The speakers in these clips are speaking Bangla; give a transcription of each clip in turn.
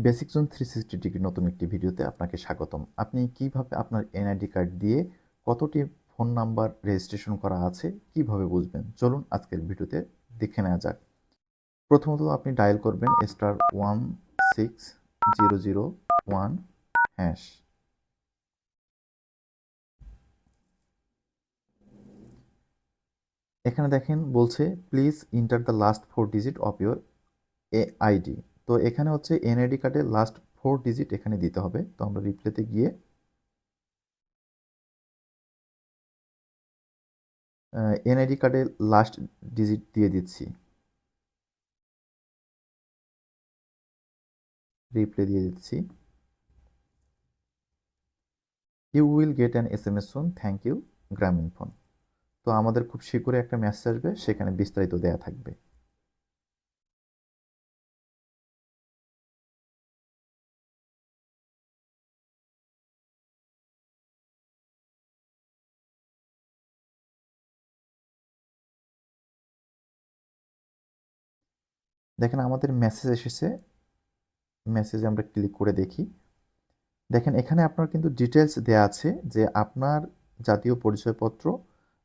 বেসিক জোন 360 ডিগ্রি নতুন একটি ভিডিওতে আপনাকে স্বাগতম। আপনি কিভাবে আপনার এনআইডি কার্ড দিয়ে কতটি ফোন নাম্বার রেজিস্ট্রেশন করা আছে কিভাবে বুঝবেন, চলুন আজকের ভিডিওতে দেখে নেওয়া যাক। প্রথমত আপনি ডায়াল করবেন *16001#। এখানে দেখেন বলছে please enter the last 4 digit of your ID. তো এখানে হচ্ছে এনআইডি কার্ডের লাস্ট 4 ডিজিট এখানে দিতে হবে। তো আমরা রিপ্লেতে গিয়ে এনআইডি কার্ডের লাস্ট ডিজিট দিয়ে দিচ্ছি, রিপ্লে দিয়ে দিচ্ছি। You will get an SMS soon, thank you Grameenphone. তো আমাদের খুব শীঘ্রই একটা মেসেজ আসবে, সেখানে বিস্তারিত দেয়া থাকবে। দেখেন আমাদের মেসেজ এসেছে, মেসেজে আমরা ক্লিক করে দেখি। দেখেন এখানে আপনার কিন্তু ডিটেলস দেয়া আছে যে আপনার জাতীয় পরিচয়পত্র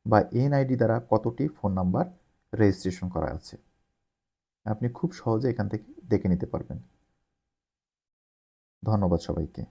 বা এনআইডি দ্বারা কতটি ফোন নাম্বার রেজিস্ট্রেশন করা আছে। আপনি খুব সহজে এখান থেকে দেখে নিতে পারবেন। ধন্যবাদ সবাইকে।